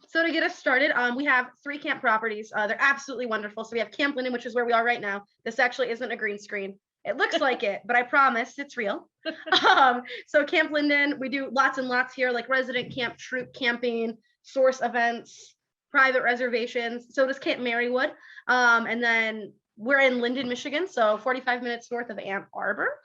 So to get us started, we have 3 camp properties. They're absolutely wonderful. So we have Camp Linden, which is where we are right now. This actually isn't a green screen. It looks like it, but I promise it's real. So Camp Linden, we do lots and lots here, like resident camp, troop camping, source events, private reservations. So does Camp Marywood. And then we're in Linden, Michigan, so 45 minutes north of Ann Arbor.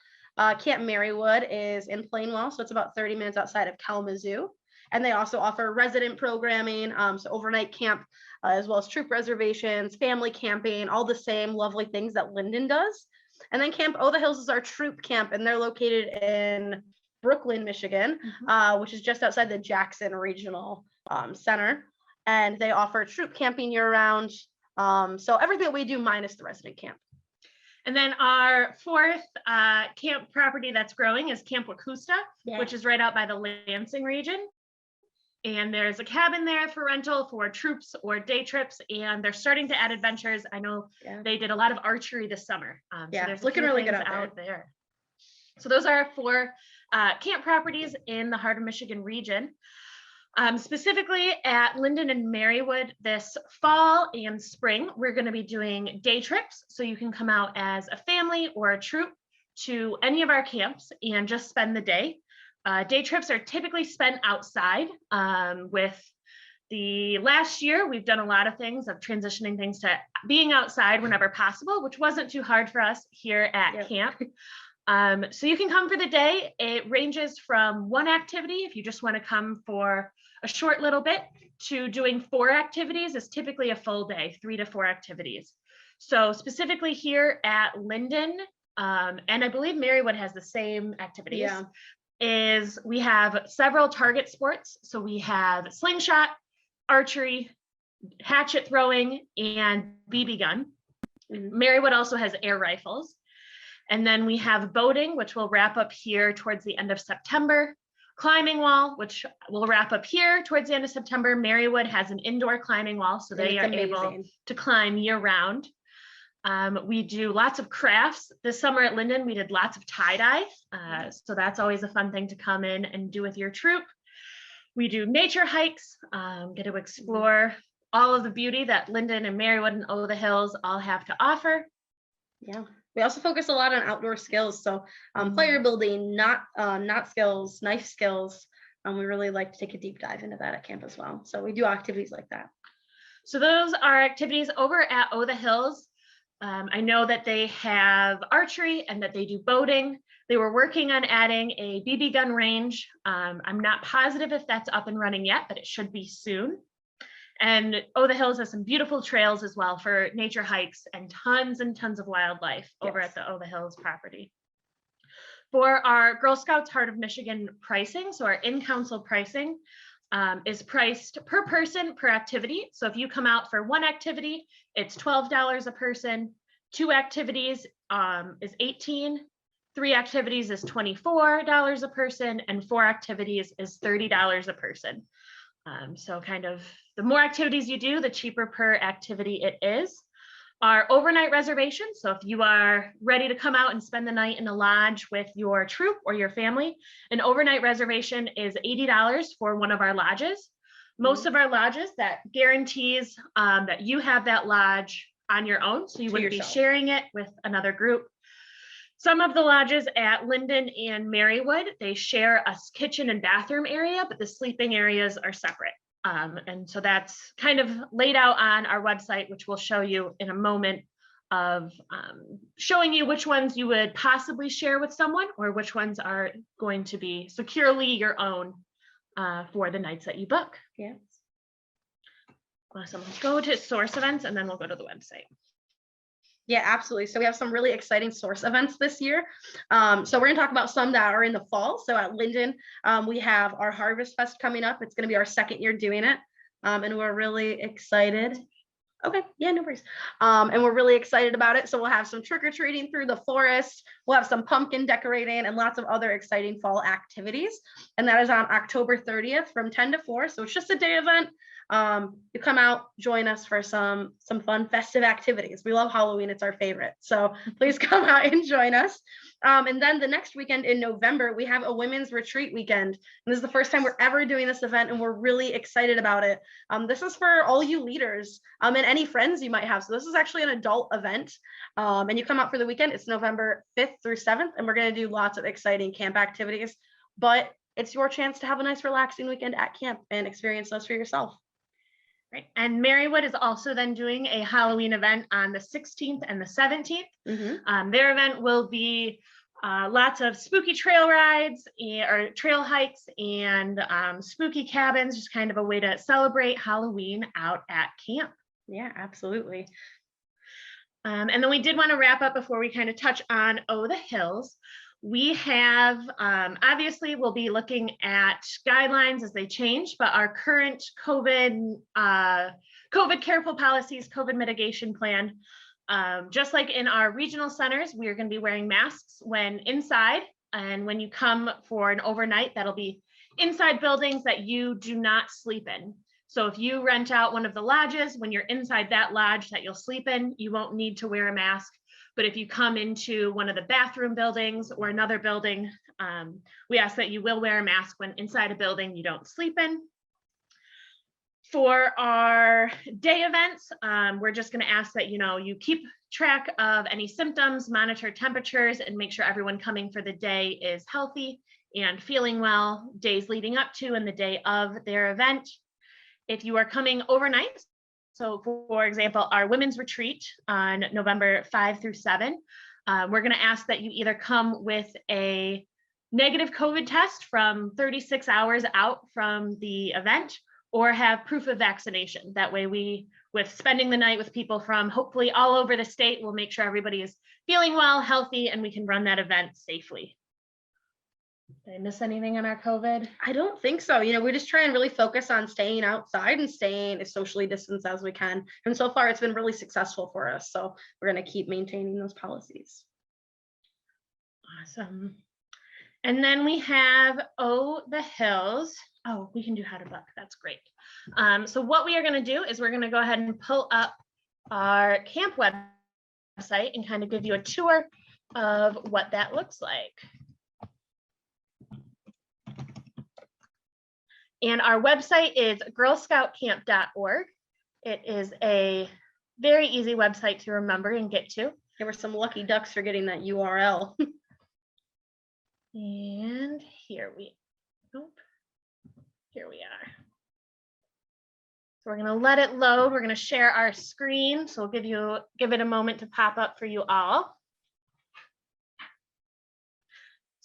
Camp Marywood is in Plainwell, so it's about 30 minutes outside of Kalamazoo. And they also offer resident programming, so overnight camp, as well as troop reservations, family camping, all the same lovely things that Linden does. And then Camp the Hills is our troop camp, and they're located in Brooklyn, Michigan, which is just outside the Jackson Regional Center. And they offer troop camping year-round. So everything that we do minus the resident camp. And then our 4th camp property that's growing is Camp Wacusta, which is right out by the Lansing region. And there's a cabin there for rental for troops or day trips, and they're starting to add adventures. I know they did a lot of archery this summer. So there's looking really good out there. So those are 4 camp properties in the heart of Michigan region. Specifically at Linden and Marywood this fall and spring, we're going to be doing day trips. So you can come out as a family or a troop to any of our camps and just spend the day. Day trips are typically spent outside. With the last year, we've done a lot of things of transitioning things to being outside whenever possible, which wasn't too hard for us here at camp. So you can come for the day. It ranges from 1 activity, if you just want to come for a short little bit, to doing 4 activities is typically a full day, 3 to 4 activities. So specifically here at Linden, and I believe Marywood has the same activities. Is we have several target sports. So we have slingshot, archery, hatchet throwing, and BB gun. Marywood also has air rifles. And then we have boating, which will wrap up here towards the end of September. Climbing wall, which will wrap up here towards the end of September. Marywood has an indoor climbing wall, so they are able to climb year round. We do lots of crafts. This summer at Linden, we did lots of tie-dye. So that's always a fun thing to come in and do with your troop. We do nature hikes, get to explore all of the beauty that Linden and Marywood and the Hills all have to offer. We also focus a lot on outdoor skills. So player building, knot skills, knife skills. We really like to take a deep dive into that at camp as well. So we do activities like that. So those are activities over at the Hills. I know that they have archery and that they do boating. They were working on adding a BB gun range. I'm not positive if that's up and running yet, but it should be soon. And the Hills has some beautiful trails as well for nature hikes and tons of wildlife over at the the Hills property. For our Girl Scouts Heart of Michigan pricing, so our in-council pricing is priced per person per activity. So if you come out for 1 activity, it's $12 a person. 2 activities is $18. 3 activities is $24 a person, and 4 activities is $30 a person. So kind of the more activities you do, the cheaper per activity it is. Our overnight reservations, so if you are ready to come out and spend the night in a lodge with your troop or your family, an overnight reservation is $80 for one of our lodges. Most of our lodges, that guarantees that you have that lodge on your own, so you wouldn't be sharing it with another group. Some of the lodges at Linden and Marywood, they share a kitchen and bathroom area, but the sleeping areas are separate. And so that's kind of laid out on our website, which we'll show you in a moment, of showing you which ones you would possibly share with someone or which ones are going to be securely your own for the nights that you book. Yes. Awesome. Let's go to source events and then we'll go to the website. Yeah, absolutely. So we have some really exciting source events this year. So we're going to talk about some that are in the fall. So at Linden, we have our Harvest Fest coming up. It's going to be our 2nd year doing it. And we're really excited. Okay, yeah, no worries. And we're really excited about it. So we'll have some trick-or-treating through the forest. We'll have some pumpkin decorating and lots of other exciting fall activities. And that is on October 30th from 10 to 4. So it's just a day event. You come out, join us for some fun festive activities. We love Halloween, it's our favorite. So please come out and join us. And then the next weekend in November, we have a women's retreat weekend. And this is the first time we're ever doing this event, and we're really excited about it. This is for all you leaders and any friends you might have. So this is actually an adult event. And you come out for the weekend. It's November 5th through 7th, and we're going to do lots of exciting camp activities. But it's your chance to have a nice, relaxing weekend at camp and experience those for yourself. Right. And Marywood is also then doing a Halloween event on the 16th and the 17th. Their event will be lots of spooky trail rides or trail hikes and spooky cabins, just kind of a way to celebrate Halloween out at camp. Yeah, absolutely. And then we did want to wrap up before we kind of touch on the Hills. We have, obviously, we'll be looking at guidelines as they change, but our current COVID careful policies, COVID mitigation plan, just like in our regional centers, we are going to be wearing masks when inside. And when you come for an overnight, that'll be inside buildings that you do not sleep in. So if you rent out one of the lodges, when you're inside that lodge that you'll sleep in, you won't need to wear a mask. But if you come into one of the bathroom buildings or another building, we ask that you will wear a mask when inside a building you don't sleep in. For our day events, we're just going to ask that you keep track of any symptoms, monitor temperatures, and make sure everyone coming for the day is healthy and feeling well days leading up to and the day of their event. If you are coming overnight, so for example, our women's retreat on November 5 through 7, we're going to ask that you either come with a negative COVID test from 36 hours out from the event or have proof of vaccination. That way with spending the night with people from hopefully all over the state, we'll make sure everybody is feeling well, healthy, and we can run that event safely. Did I miss anything on our COVID? I don't think so. We just try and really focus on staying outside and staying as socially distanced as we can. And so far, it's been really successful for us. So we're going to keep maintaining those policies. Awesome. And then we have the Hills. Oh, we can do how to book. That's great. So what we are going to do is we're going to go ahead and pull up our camp website and kind of give you a tour of what that looks like. And our website is girlscoutcamp.org. It is a very easy website to remember and get to. There were some lucky ducks for getting that URL. And here we are. So we're going to let it load. We're going to share our screen. So we'll give it a moment to pop up for you all.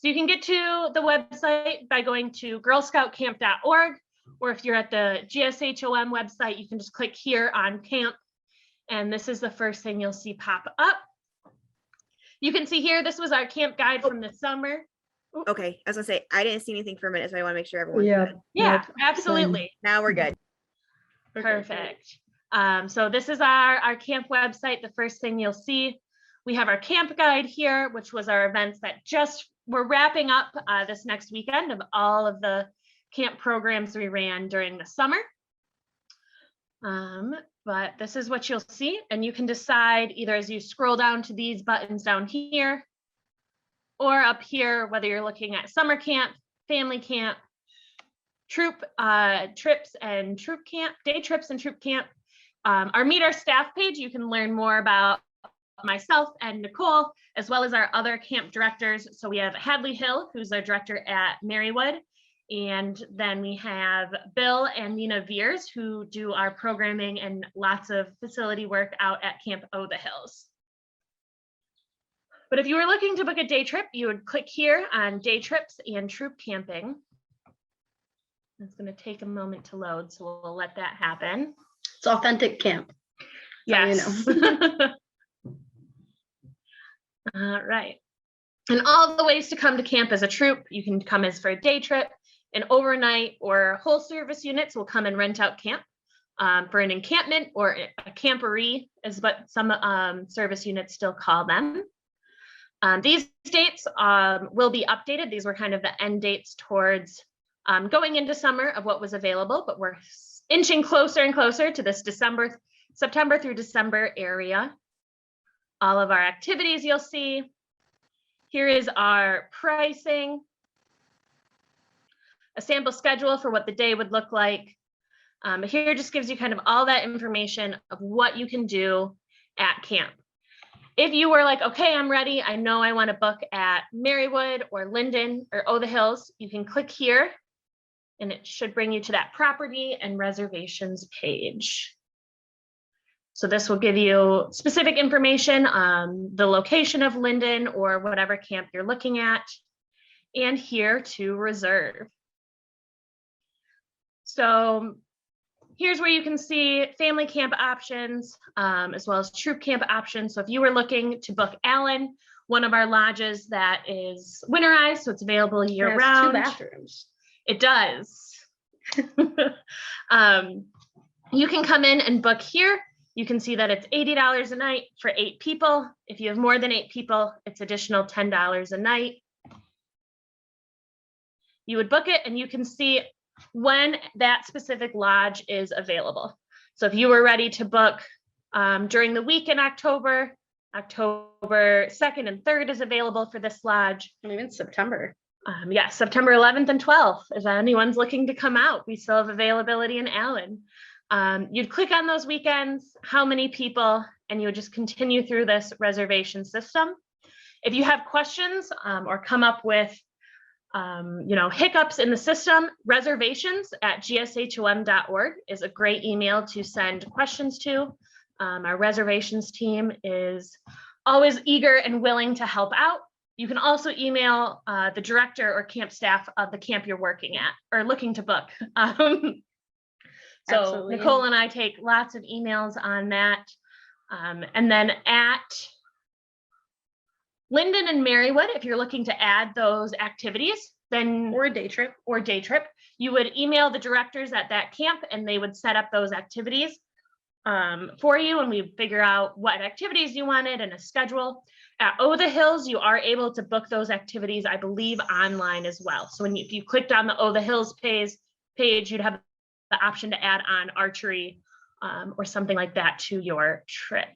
So you can get to the website by going to girlscoutcamp.org, or if you're at the gshom website, you can just click here on camp. And this is the first thing you'll see pop up. You can see here, this was our camp guide from the summer. Okay, I was gonna say, I didn't see anything for a minute, so I want to make sure everyone's good. Yeah, absolutely. Now we're good. Perfect. So this is our camp website. The first thing you'll see, we have our camp guide here, which was our events that we're wrapping up this next weekend of all of the camp programs we ran during the summer. But this is what you'll see, and you can decide either as you scroll down to these buttons down here or up here, whether you're looking at summer camp, family camp, troop trips and troop camp, day trips and troop camp. Our Meet Our Staff page, you can learn more about myself and Nicole, as well as our other camp directors. So we have Hadley Hill, who's our director at Marywood. And then we have Bill and Nina Veers, who do our programming and lots of facility work out at Camp the Hills. But if you were looking to book a day trip, you would click here on day trips and troop camping. It's going to take a moment to load, so we'll let that happen. It's authentic camp. Yes. All right. And all the ways to come to camp as a troop, you can come as for a day trip, an overnight, or whole service units will come and rent out camp for an encampment, or a camporee is what some service units still call them. These dates will be updated. These were kind of the end dates towards going into summer of what was available, but we're inching closer and closer to this September through December area. All of our activities you'll see. Here is our pricing, a sample schedule for what the day would look like. Here just gives you kind of all that information of what you can do at camp. If you were like, okay, I'm ready, I know I want to book at Marywood or Linden or Oh the Hills, you can click here and it should bring you to that property and reservations page. So this will give you specific information on the location of Linden or whatever camp you're looking at, and here to reserve. So here's where you can see family camp options, as well as troop camp options. So if you were looking to book Allen, one of our lodges that is winterized, so it's available year round. 2 bathrooms. It does. You can come in and book here. You can see that it's $80 a night for 8 people. If you have more than 8 people, it's additional $10 a night. You would book it and you can see when that specific lodge is available. So if you were ready to book during the week in October, October 2nd and 3rd is available for this lodge. And even September. Yeah, September 11th and 12th, if anyone's looking to come out, we still have availability in Allen. You'd click on those weekends, how many people, and you would just continue through this reservation system. If you have questions or come up with hiccups in the system, reservations@gshom.org is a great email to send questions to. Our reservations team is always eager and willing to help out. You can also email the director or camp staff of the camp you're working at or looking to book. So Absolutely. Nicole and I take lots of emails on that. And then at Linden and Marywood, if you're looking to add those activities, then Or a day trip. you would email the directors at that camp and they would set up those activities for you, and we figure out what activities you wanted and a schedule. At Oh the Hills, you are able to book those activities, I believe, online as well. So if you clicked on the Oh the Hills page, you'd have the option to add on archery or something like that to your trip.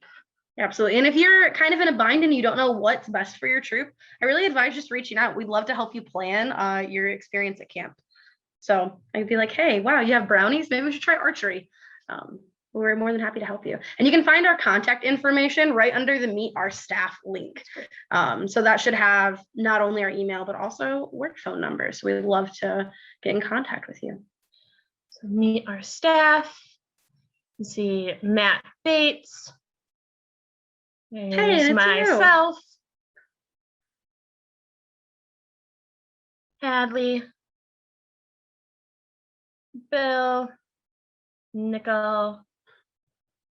Absolutely. And if you're kind of in a bind and you don't know what's best for your troop, I really advise just reaching out. We'd love to help you plan your experience at camp. So I'd be like, hey, wow, you have brownies? Maybe we should try archery. We're more than happy to help you. And you can find our contact information right under the Meet Our Staff link. So that should have not only our email, but also work phone numbers. So we'd love to get in contact with you. So Meet Our Staff. You see Matt Bates. There's myself. Hadley. Bill. Nicole.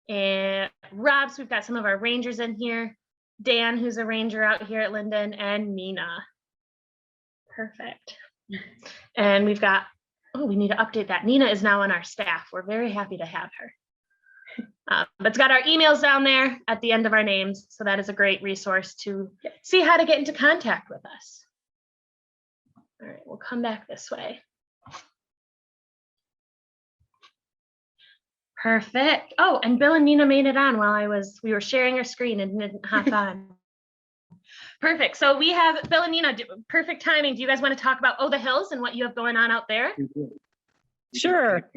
And Rob. So we've got some of our rangers in here. Dan, who's a ranger out here at Linden, and Nina. Perfect. And we've got, we need to update that. Nina is now on our staff. We're very happy to have her. But it's got our emails down there at the end of our names. So that is a great resource to see how to get into contact with us. All right, we'll come back this way. Perfect. Oh, and Bill and Nina made it on while we were sharing our screen and didn't hop on. Perfect. So we have Bill and Nina, perfect timing. Do you guys want to talk about Oh the Hills and what you have going on out there? Sure.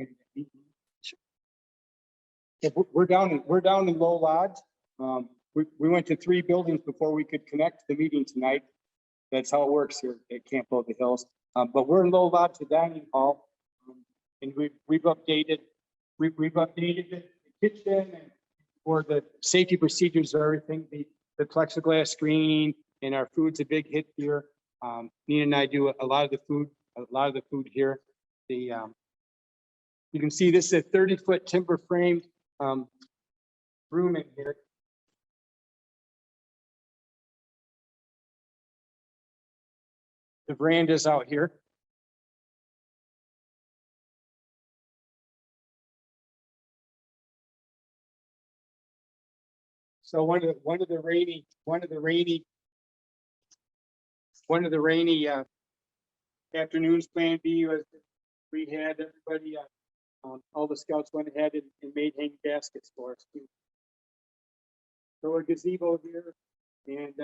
We're down in Low Lodge. We went to 3 buildings before we could connect the meeting tonight. That's how it works here at Campbell the Hills. But we're in Low Lodge, the dining hall, and we've updated the kitchen and for the safety procedures of everything. The plexiglass screen and our food's a big hit here. Nina and I do a lot of the food here. You can see this is a 30-foot timber framed room in here. The veranda's out here. So one of the rainy afternoons plan B was we had everybody all the scouts went ahead and made hang baskets for us too. So a gazebo here, and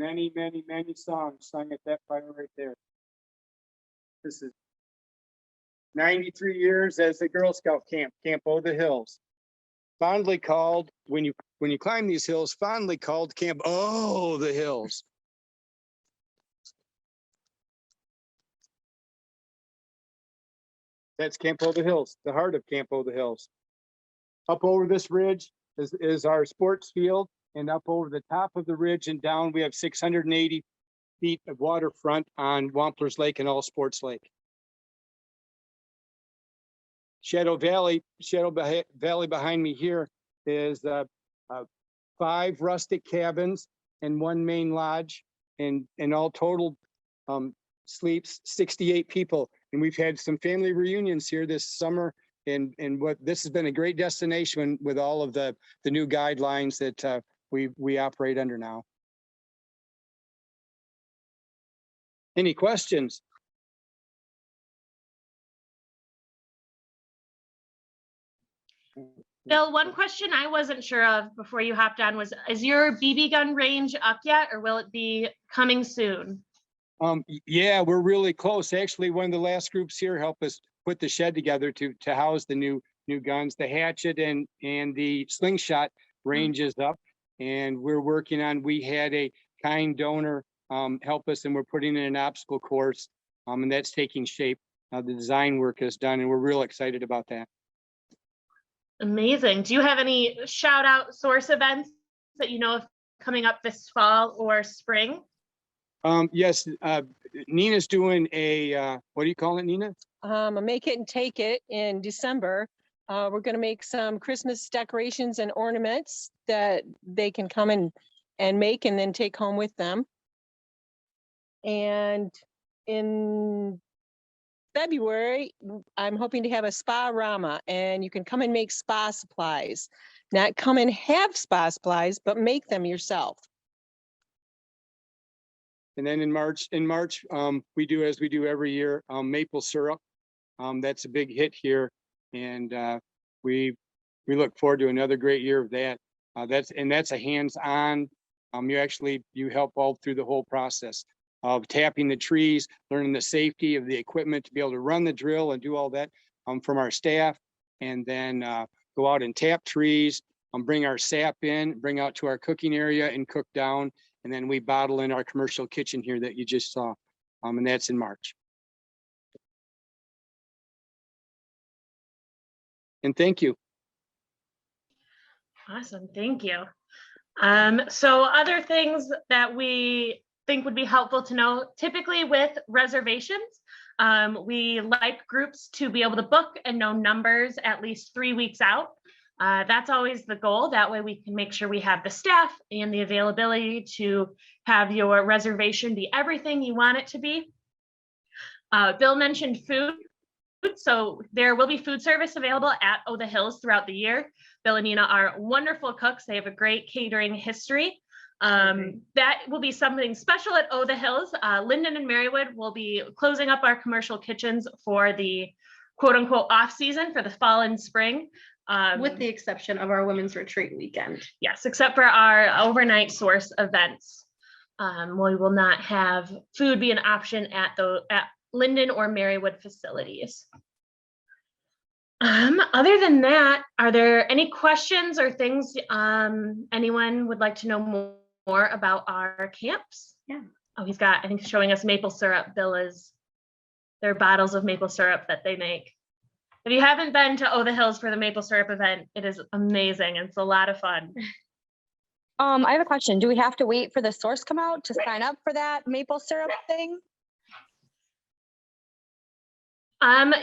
many, many, many songs sung at that fire right there. This is 93 years as a Girl Scout camp, Campbell the Hills. Fondly called, when you climb these hills, fondly called Camp Oh the Hills. That's Campbell the Hills, the heart of Campbell the Hills. Up over this ridge is our sports field, and up over the top of the ridge and down, we have 680 feet of waterfront on Wampler's Lake and All Sports Lake. Shadow Valley behind me here is 5 rustic cabins and 1 main lodge, and all total sleeps 68 people. And we've had some family reunions here this summer, and what this has been a great destination with all of the new guidelines that we operate under now. Any questions? Bill, one question I wasn't sure of before you hopped on was, is your BB gun range up yet, or will it be coming soon? Yeah, we're really close. Actually, one of the last groups here helped us put the shed together to house the new guns. The hatchet and the slingshot range is up, and we're working on, we had a kind donor help us, and we're putting in an obstacle course, and that's taking shape. The design work is done, and we're real excited about that. Amazing. Do you have any shout out source events that you know of coming up this fall or spring? Yes, Nina's doing a, what do you call it, Nina? A Make It and Take It in December. We're going to make some Christmas decorations and ornaments that they can come and make and then take home with them. And in February, I'm hoping to have a spa rama, and you can come and make spa supplies. Not come and have spa supplies, but make them yourself. And then in March, we do, as we do every year, maple syrup. That's a big hit here, and we look forward to another great year of that. That's a hands-on. You help all through the whole process of tapping the trees, learning the safety of the equipment to be able to run the drill and do all that from our staff, and then go out and tap trees, bring our sap in, bring out to our cooking area and cook down. And then we bottle in our commercial kitchen here that you just saw, and that's in March. And thank you. Awesome, thank you. So other things that we think would be helpful to know, typically with reservations, we like groups to be able to book and know numbers at least 3 weeks out. That's always the goal. That way we can make sure we have the staff and the availability to have your reservation be everything you want it to be. Bill mentioned food. So there will be food service available at Oh the Hills throughout the year. Bill and Nina are wonderful cooks. They have a great catering history. That will be something special at Oh the Hills. Linden and Marywood will be closing up our commercial kitchens for the quote unquote off season for the fall and spring. With the exception of our women's retreat weekend. Yes, except for our overnight source events. We will not have food be an option at Linden or Marywood facilities. Other than that, are there any questions or things anyone would like to know more about our camps? Yeah. Oh, he's got, I think, showing us maple syrup. Bill is, their bottles of maple syrup that they make. If you haven't been to Oh the Hills for the maple syrup event, it is amazing. It's a lot of fun. I have a question. Do we have to wait for the source come out to sign up for that maple syrup thing?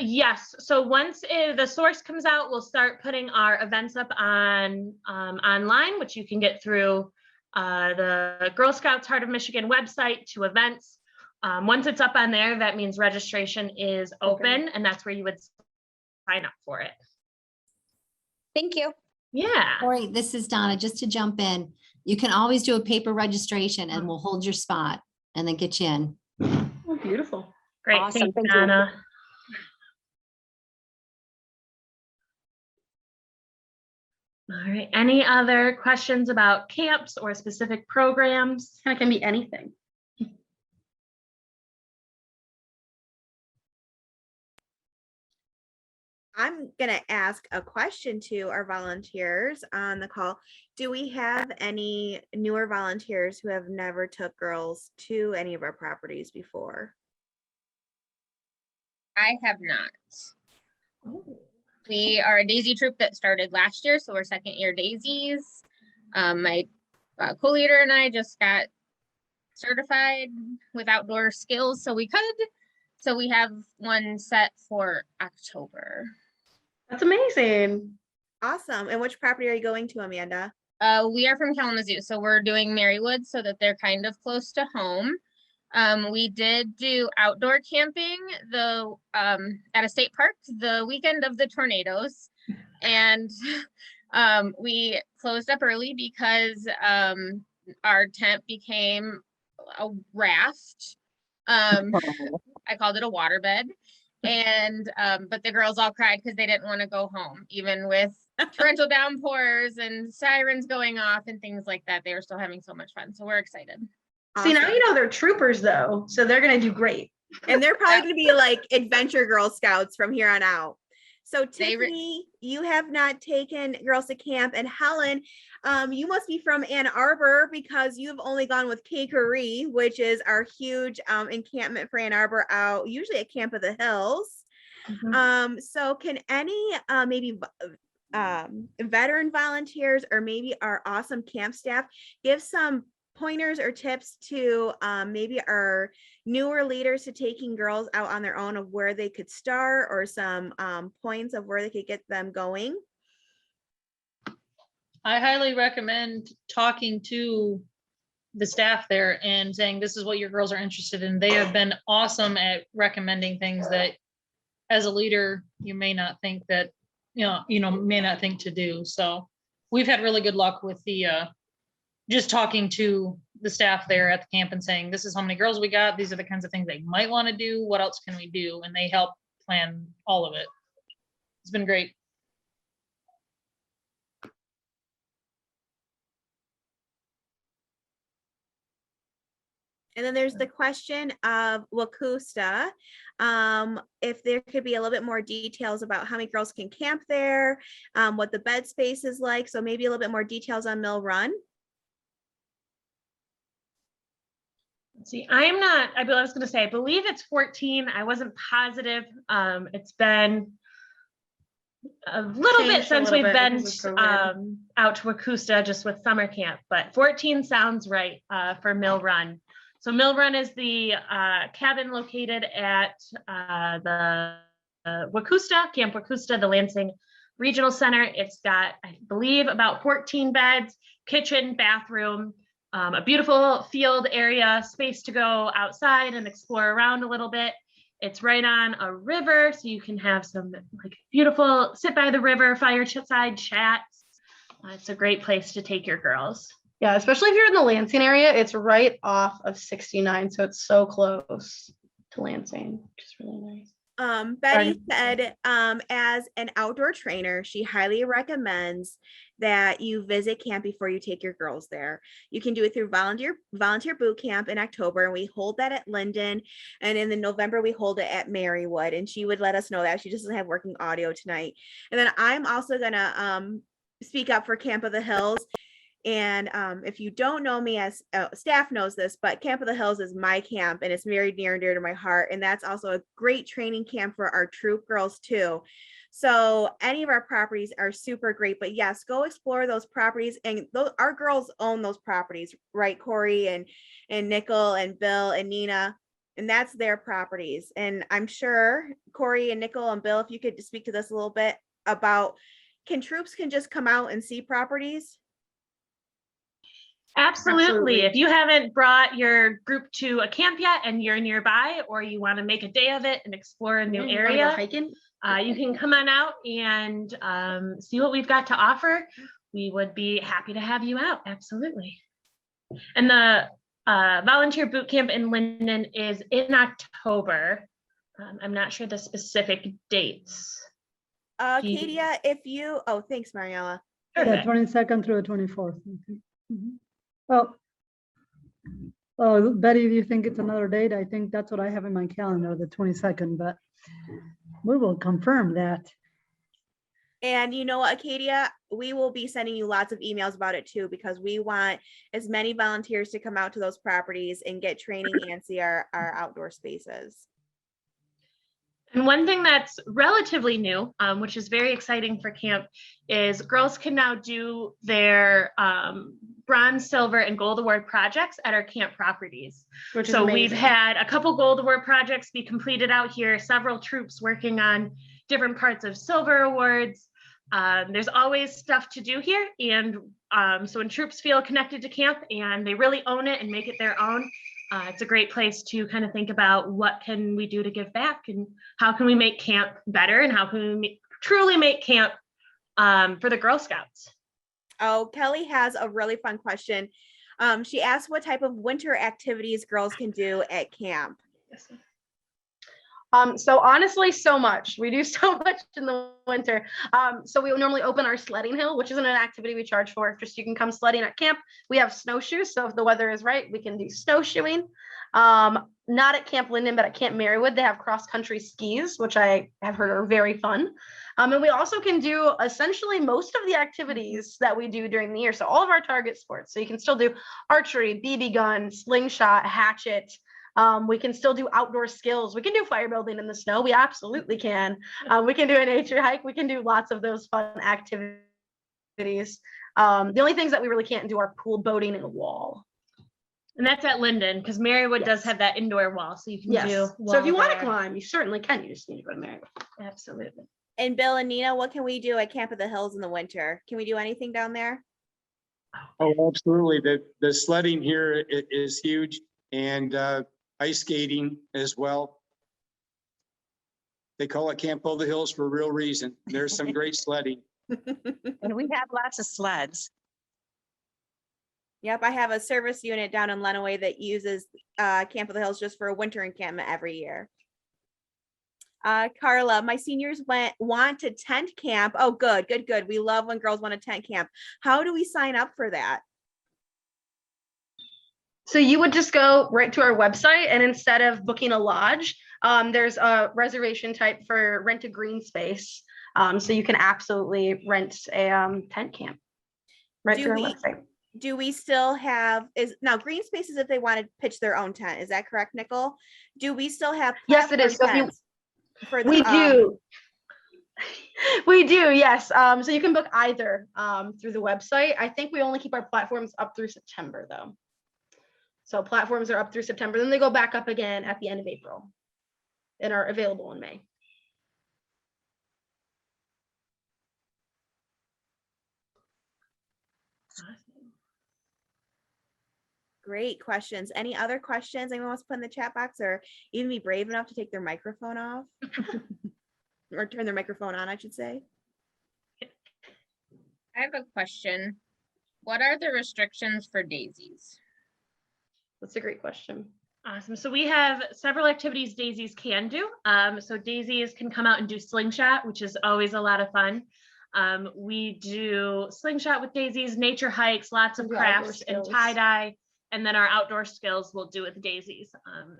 Yes. So once the source comes out, we'll start putting our events up on online, which you can get through the Girl Scouts Heart of Michigan website to events. Once it's up on there, that means registration is open, and that's where you would sign up for it. Thank you. Yeah. Lori, this is Donna. Just to jump in, you can always do a paper registration and we'll hold your spot and then get you in. Oh, beautiful. Great. Awesome. Thanks, Thank you. Donna. All right, any other questions about camps or specific programs? Kind of can be anything. I'm gonna ask a question to our volunteers on the call. Do we have any newer volunteers who have never took girls to any of our properties before? I have not. We are a Daisy troop that started last year, so we're second year Daisies. My co-leader and I just got certified with outdoor skills, so we could. So we have one set for October. That's amazing. Awesome. And which property are you going to, Amanda? We are from Kalamazoo, so we're doing Marywood so that they're kind of close to home. We did do outdoor camping at a state park the weekend of the tornadoes, and we closed up early because our tent became a raft. I called it a waterbed, and but the girls all cried because they didn't want to go home, even with torrential downpours and sirens going off and things like that. They were still having so much fun, so we're excited. See, now Awesome. you know they're troopers though, so they're gonna do great. And they're probably going to be like adventure Girl Scouts from here on out. So They re- Tiffany, you have not taken girls to camp, and Helen, you must be from Ann Arbor because you've only gone with Cakery, which is our huge encampment for Ann Arbor out usually at Camp of the Hills. So can any maybe veteran volunteers or maybe our awesome camp staff give some pointers or tips to maybe our newer leaders to taking girls out on their own of where they could start, or some points of where they could get them going? I highly recommend talking to the staff there and saying, this is what your girls are interested in. They have been awesome at recommending things that as a leader, you may not think that, may not think to do. So we've had really good luck with the, just talking to the staff there at the camp and saying, this is how many girls we got. These are the kinds of things they might want to do. What else can we do? And they help plan all of it. It's been great. And then there's the question of Wakusta. If there could be a little bit more details about how many girls can camp there, what the bed space is like. So maybe a little bit more details on Mill Run. Let's see, I was going to say, I believe it's 14. I wasn't positive. It's been a little bit Changed a since little we've bit been because of COVID. out to Wakusta just with summer camp, but 14 sounds right for Mill Run. So Mill Run is the cabin located at the Wakusta, Camp Wakusta, the Lansing Regional Center. It's got, I believe, about 14 beds, kitchen, bathroom, a beautiful field area, space to go outside and explore around a little bit. It's right on a river, so you can have some like beautiful sit by the river, fireside chats. It's a great place to take your girls. Yeah, especially if you're in the Lansing area, it's right off of 69, so it's so close to Lansing, which is really nice. Betty said, as an outdoor trainer, she highly recommends that you visit camp before you take your girls there. You can do it through volunteer boot camp in October, and we hold that at Linden, and in the November we hold it at Marywood, and she would let us know that. She just doesn't have working audio tonight. And then I'm also gonna speak up for Camp of the Hills. And if you don't know me, as staff knows this, but Camp of the Hills is my camp, and it's very near and dear to my heart. And that's also a great training camp for our troop girls too. So any of our properties are super great, but yes, go explore those properties. And our girls own those properties, right? Corey and Nickel and Bill and Nina, and that's their properties. And I'm sure Corey and Nickel and Bill, if you could speak to this a little bit about, troops just come out and see properties? Absolutely. If you haven't brought your group to a camp yet and you're nearby, or you want to make a day of it and explore a new area, hiking. You can come on out and see what we've got to offer. We would be happy to have you out. Absolutely. And the volunteer boot camp in Linden is in October. I'm not sure the specific dates. Katia, thanks, Mariella. Yeah, Perfect. 22nd through the 24th. Well, oh, Betty, if you think it's another date, I think that's what I have in my calendar, the 22nd, but we will confirm that. And you know what, Acadia, we will be sending you lots of emails about it too, because we want as many volunteers to come out to those properties and get training and see our outdoor spaces. And one thing that's relatively new, which is very exciting for camp, is girls can now do their bronze, silver, and gold award projects at our camp properties. Which is So we've amazing. had a couple gold award projects be completed out here, several troops working on different parts of silver awards. There's always stuff to do here. And so when troops feel connected to camp and they really own it and make it their own, it's a great place to kind of think about what can we do to give back and how can we make camp better and how can we truly make camp for the Girl Scouts. Oh, Kelly has a really fun question. She asked what type of winter activities girls can do at camp. So honestly, so much. We do so much in the winter. So we normally open our sledding hill, which isn't an activity we charge for. Just you can come sledding at camp. We have snowshoes, so if the weather is right, we can do snowshoeing. Not at Camp Linden, but at Camp Marywood, they have cross-country skis, which I have heard are very fun. And we also can do essentially most of the activities that we do during the year. So all of our target sports. So you can still do archery, BB gun, slingshot, hatchet. We can still do outdoor skills. We can do fire building in the snow. We absolutely can. We can do a nature hike. We can do lots of those fun activities. The only things that we really can't do are pool boating and a wall. And that's at Linden, because Marywood does Yes. have that indoor wall, so you can Yes. do. So if you wall want to there. climb, you certainly can. You just need to go to Marywood. Absolutely. And Bill and Nina, what can we do at Camp of the Hills in the winter? Can we do anything down there? Oh, absolutely. The sledding here is huge, and ice skating as well. They call it Campbell the Hills for a real reason. There's some great sledding. And we have lots of sleds. Yep, I have a service unit down in Lenawee that uses Camp of the Hills just for a winter encampment every year. Carla, my seniors want to tent camp. Oh, good. We love when girls want to tent camp. How do we sign up for that? So you would just go right to our website, and instead of booking a lodge, there's a reservation type for rent a green space. So you can absolutely rent a tent camp right through our website. Do we still have now green spaces if they want to pitch their own tent? Is that correct, Nicole? Do we still have? Yes, it is. So we do, yes. So you can book either through the website. I think we only keep our platforms up through September though. So platforms are up through September, then they go back up again at the end of April and are available in May. Great questions. Any other questions anyone wants to put in the chat box, or even be brave enough to take their microphone off or turn their microphone on, I should say. I have a question. What are the restrictions for daisies? That's a great question. Awesome. So we have several activities daisies can do. So daisies can come out and do slingshot, which is always a lot of fun. We do slingshot with daisies, nature hikes, lots of We do outdoor crafts and skills. tie-dye. And then our outdoor skills we'll do with daisies.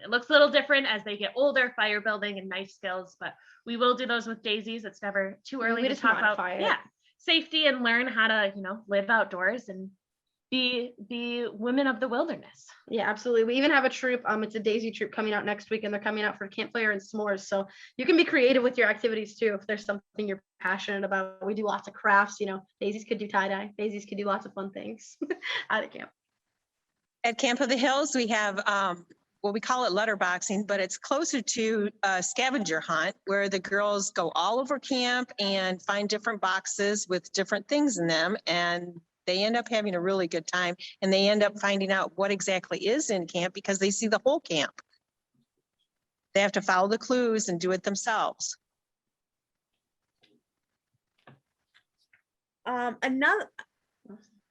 It looks a little different as they get older, fire building and knife skills, but we will do those with daisies. It's never too early we to just talk about modify it. safety and learn how to, live outdoors and be women of the wilderness. Yeah, absolutely. We even have a troop. It's a daisy troop coming out next week, and they're coming out for campfire and s'mores. So you can be creative with your activities too. If there's something you're passionate about, we do lots of crafts. Daisies could do tie-dye. Daisies could do lots of fun things out at camp. At Camp of the Hills, we have, well, we call it letterboxing, but it's closer to a scavenger hunt where the girls go all over camp and find different boxes with different things in them. And they end up having a really good time, and they end up finding out what exactly is in camp because they see the whole camp. They have to follow the clues and do it themselves.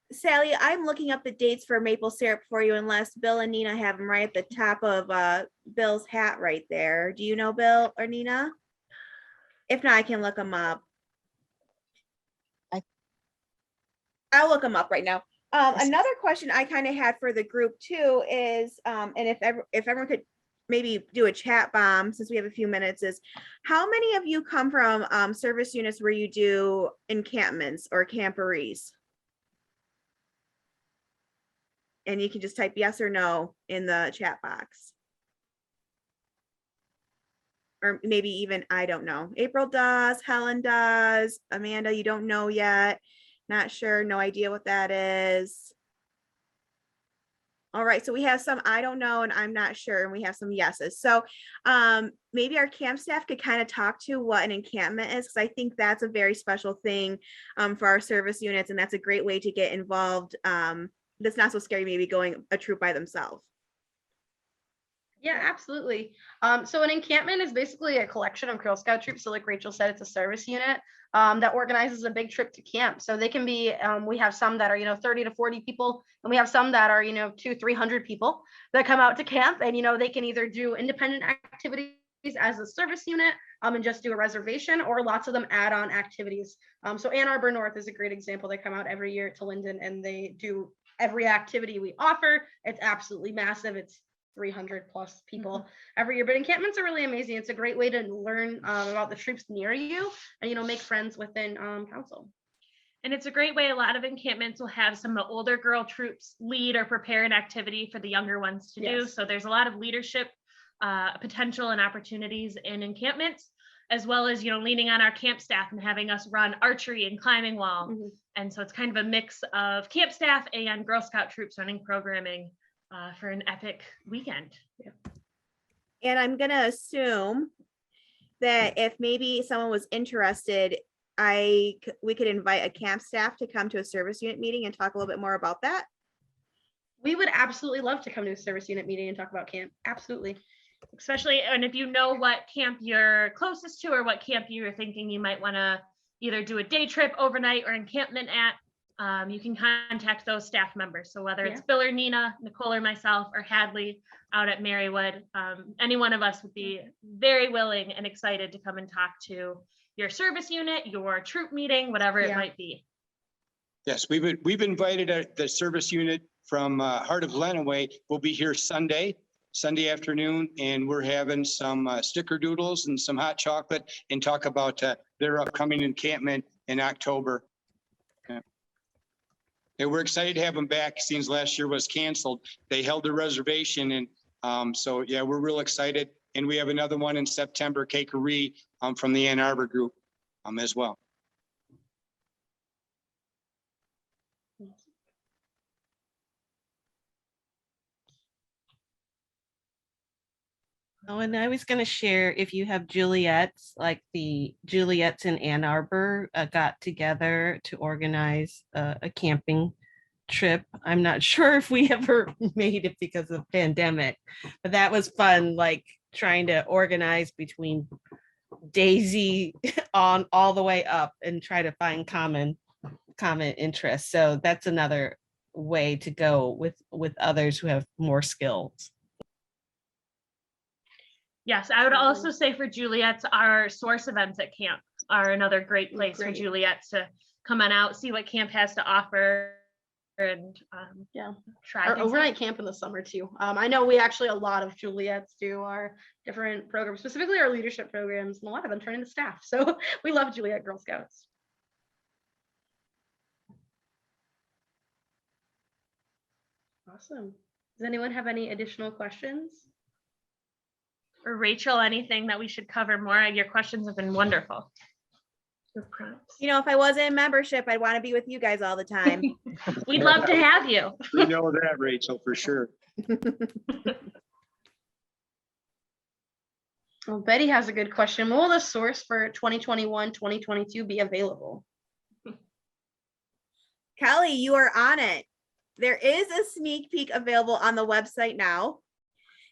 Sally, I'm looking up the dates for maple syrup for you, unless Bill and Nina have them right at the top of Bill's hat right there. Do you know Bill or Nina? If not, I can look them up. I'll look them up right now. Another question I kind of had for the group too is, and if everyone could maybe do a chat bomb since we have a few minutes, is how many of you come from service units where you do encampments or camporees? And you can just type yes or no in the chat box. Or maybe even, I don't know. April does, Helen does, Amanda, you don't know yet. Not sure, no idea what that is. All right, so we have some I don't know and I'm not sure, and we have some yeses. So maybe our camp staff could kind of talk to what an encampment is, because I think that's a very special thing for our service units, and that's a great way to get involved. That's not so scary, maybe going a troop by themselves. Yeah, absolutely. So an encampment is basically a collection of Girl Scout troops. So like Rachel said, it's a service unit that organizes a big trip to camp. So they can be, we have some that are, 30 to 40 people, and we have some that are, 200-300 people that come out to camp, and, they can either do independent activities as a service unit and just do a reservation, or lots of them add on activities. So Ann Arbor North is a great example. They come out every year to Linden and they do every activity we offer. It's absolutely massive. It's 300 plus people every year, but encampments are really amazing. It's a great way to learn about the troops near you and, make friends within council. And it's a great way. A lot of encampments will have some of the older girl troops lead or prepare an activity for the younger ones to do. So there's a lot of leadership potential and opportunities in encampments, as well as, leaning on our camp staff and having us run archery and climbing wall. And so it's kind of a mix of camp staff and Girl Scout troops running programming for an epic weekend. And I'm gonna assume that if maybe someone was interested, we could invite a camp staff to come to a service unit meeting and talk a little bit more about that. We would absolutely love to come to a service unit meeting and talk about camp. Absolutely. Especially, and if you know what camp you're closest to or what camp you're thinking you might want to either do a day trip, overnight, or encampment at, you can contact those staff members. So whether it's Bill or Nina, Nicole or myself, or Hadley out at Marywood, any one of us would be very willing and excited to come and talk to your service unit, your troop meeting, whatever it might be. Yes, we've invited the service unit from Heart of Lenawee. We'll be here Sunday afternoon, and we're having some sticker doodles and some hot chocolate and talk about their upcoming encampment in October. And we're excited to have them back since last year was canceled. They held a reservation, and so yeah, we're real excited. And we have another one in September, Cakery, from the Ann Arbor group as well. Oh, and I was going to share, if you have Juliettes, like the Juliettes in Ann Arbor got together to organize a camping trip. I'm not sure if we ever made it because of pandemic, but that was fun, like trying to organize between Daisy on all the way up and try to find common interests. So that's another way to go with others who have more skills. Yes, I would also say for Juliettes, our source events at camp are another great place for Juliettes to come on out, see what camp has to offer, and try our overnight camp in the summer too. I know we actually, a lot of Juliettes do our different programs, specifically our leadership programs, and a lot of them turn into staff. So we love Juliette Girl Scouts. Awesome. Does anyone have any additional questions? Or Rachel, anything that we should cover more? Your questions have been wonderful. If I wasn't in membership, I'd want to be with you guys all the time. We'd love to have you. We know that, Rachel, for sure. Well, Betty has a good question. Will the source for 2021, 2022 be available? Kelly, you are on it. There is a sneak peek available on the website now.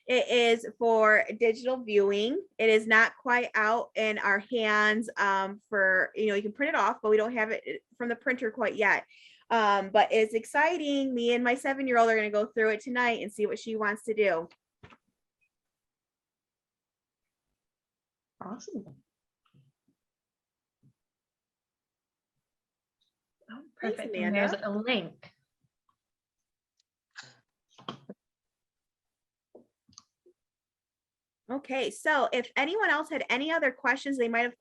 It is for digital viewing. It is not quite out in our hands for, you can print it off, but we don't have it from the printer quite yet. But it's exciting. Me and my 7-year-old are going to go through it tonight and see what she wants to do. Awesome. Thanks, Perfect. And there's Amanda. a link. Okay, so if anyone else had any other questions they might have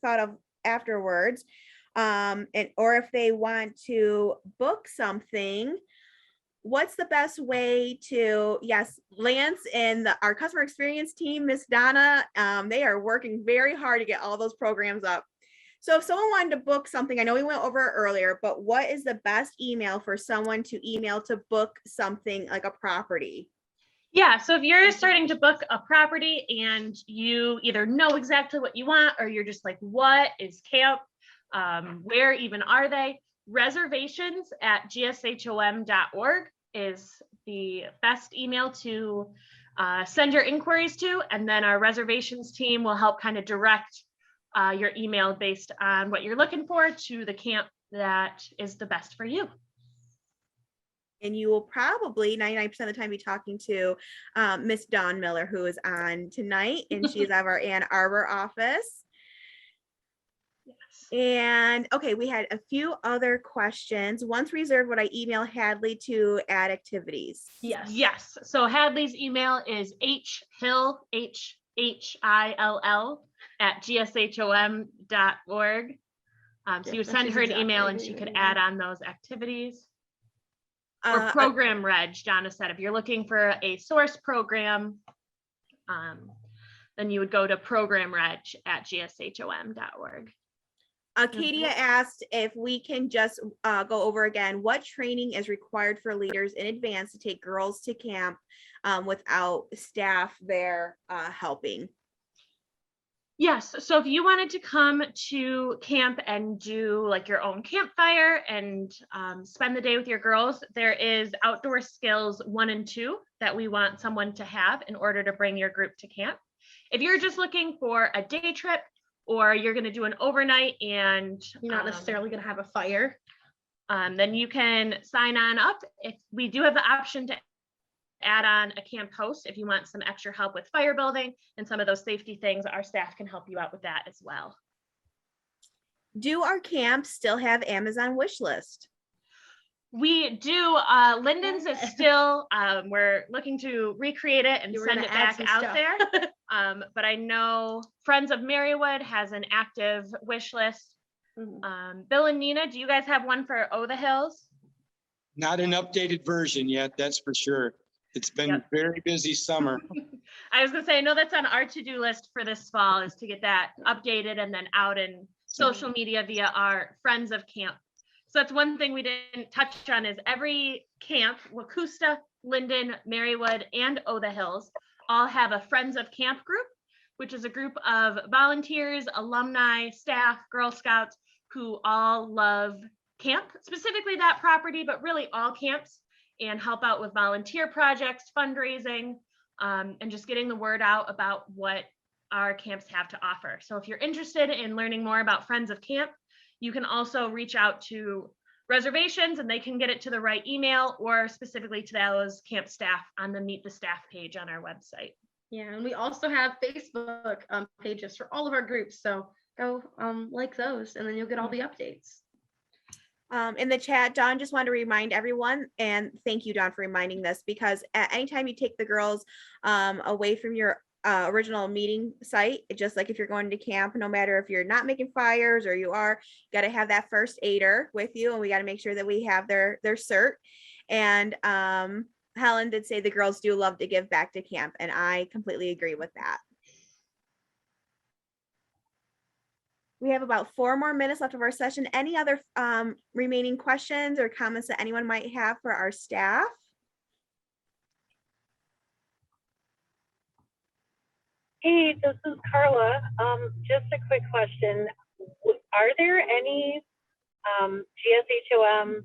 thought of afterwards, or if they want to book something, what's the best way to, yes, Lance and our customer experience team, Miss Donna, they are working very hard to get all those programs up. So if someone wanted to book something, I know we went over it earlier, but what is the best email for someone to email to book something like a property? Yeah, so if you're starting to book a property and you either know exactly what you want, or you're just like, what is camp? Where even are they? Reservations@gshom.org is the best email to send your inquiries to. And then our reservations team will help kind of direct your email based on what you're looking for to the camp that is the best for you. And you will probably 99% of the time be talking to Miss Dawn Miller, who is on tonight, and she's out of our Ann Arbor office. Yes. And okay, we had a few other questions. Once reserved, would I email Hadley to add activities? Yes. So Hadley's email is hill, HHILL @gshom.org. So you would send her an email and she could add on those activities. Or program reg, Donna said, if you're looking for a source program, then you would go to program reg @gshom.org. Katia asked if we can just go over again, what training is required for leaders in advance to take girls to camp without staff there helping? Yes, so if you wanted to come to camp and do like your own campfire and spend the day with your girls, there is outdoor skills 1 and 2 that we want someone to have in order to bring your group to camp. If you're just looking for a day trip, or you're going to do an overnight and You're not necessarily going to have a fire, then you can sign on up. If we do have the option to add on a camp host, if you want some extra help with fire building and some of those safety things, our staff can help you out with that as well. Do our camps still have Amazon wish list? We do. Linden's is still, we're looking to recreate it and send it back out there. But I know Friends of Marywood has an active wish list. Bill and Nina, do you guys have one for the Hills? Not an updated version yet, that's for sure. It's been a very busy summer. I was gonna say, I know that's on our to-do list for this fall, is to get that updated and then out in social media via our Friends of Camp. So that's one thing we didn't touch on, is every camp, Wacusta, Linden, Marywood, and the Hills all have a Friends of Camp group, which is a group of volunteers, alumni, staff, Girl Scouts, who all love camp, specifically that property, but really all camps, and help out with volunteer projects, fundraising, and just getting the word out about what our camps have to offer. So if you're interested in learning more about Friends of Camp, you can also reach out to Reservations and they can get it to the right email, or specifically to those camp staff on the Meet the Staff page on our website. Yeah, and we also have Facebook pages for all of our groups. So go like those and then you'll get all the updates. In the chat, Dawn just wanted to remind everyone, and thank you, Dawn, for reminding this, because at any time you take the girls away from your original meeting site, just like if you're going to camp, no matter if you're not making fires or you are, you got to have that first aider with you, and we got to make sure that we have their cert. And Helen did say the girls do love to give back to camp, and I completely agree with that. We have about 4 more minutes left of our session. Any other remaining questions or comments that anyone might have for our staff? Hey, this is Carla. Just a quick question. Are there any GSHOM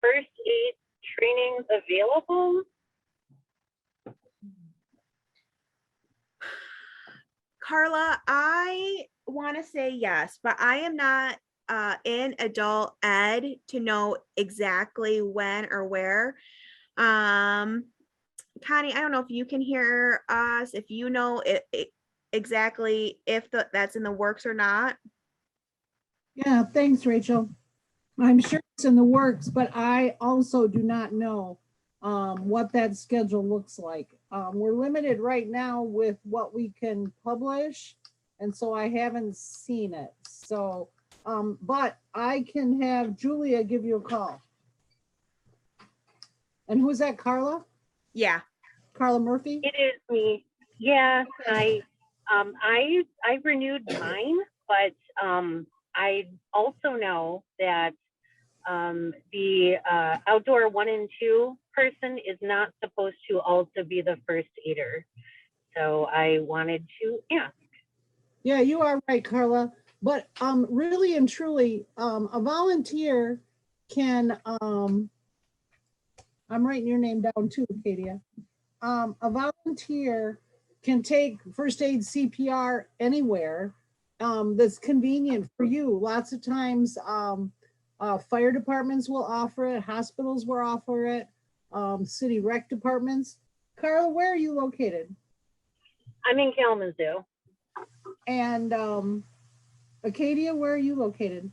first aid trainings available? Carla, I want to say yes, but I am not in adult ed to know exactly when or where. Connie, I don't know if you can hear us, if you know exactly if that's in the works or not. Yeah, thanks, Rachel. I'm sure it's in the works, but I also do not know what that schedule looks like. We're limited right now with what we can publish, and so I haven't seen it. So, but I can have Julia give you a call. And who's that, Carla? Yeah. Carla Murphy? It is me. Yeah, I renewed mine, but I also know that the outdoor 1 and 2 person is not supposed to also be the first aider. So I wanted to ask. Yeah, you are right, Carla. But really and truly, a volunteer can, I'm writing your name down too, Katia. A volunteer can take first aid CPR anywhere that's convenient for you. Lots of times, fire departments will offer it, hospitals will offer it, city rec departments. Carla, where are you located? I'm in Kalamazoo. And Acadia, where are you located?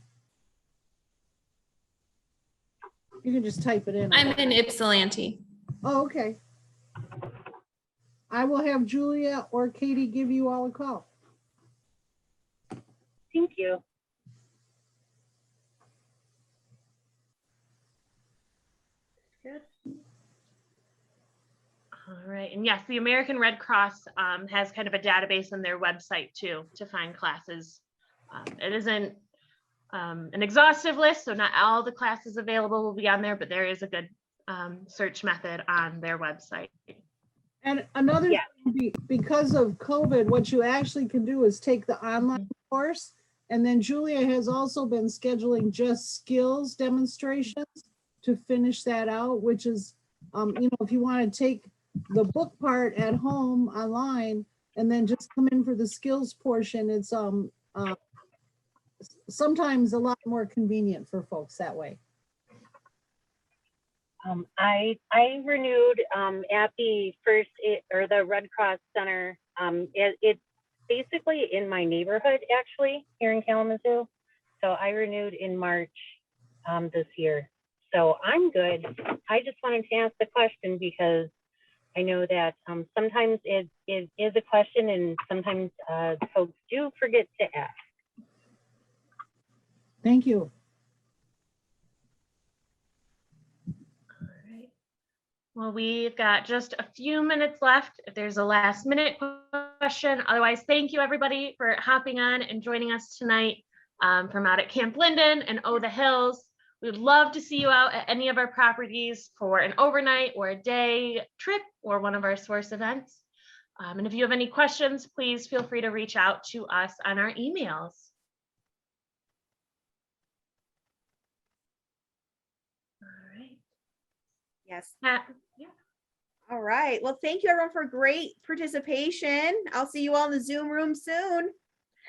You can just type it in. I'm in Ypsilanti. Oh, okay. I will have Julia or Katie give you all a call. Thank you. Good. All right, and yes, the American Red Cross has kind of a database on their website too to find classes. It isn't an exhaustive list, so not all the classes available will be on there, but there is a good search method on their website. And another thing, because of COVID, what you actually can do is take the online course. And then Julia has also been scheduling just skills demonstrations to finish that out, which is, if you want to take the book part at home online and then just come in for the skills portion, it's sometimes a lot more convenient for folks that way. I renewed at the the Red Cross Center. It's basically in my neighborhood, actually, here in Kalamazoo. So I renewed in March this year. So I'm good. I just wanted to ask the question because I know that sometimes it is a question and sometimes folks do forget to ask. Thank you. Well, we've got just a few minutes left. If there's a last minute question, otherwise, thank you everybody for hopping on and joining us tonight from out at Camp Linden and Oh the Hills. We'd love to see you out at any of our properties for an overnight or a day trip or one of our source events. And if you have any questions, please feel free to reach out to us on our emails. All right. Yes. Yeah. All right. Well, thank you everyone for great participation. I'll see you all in the Zoom room soon.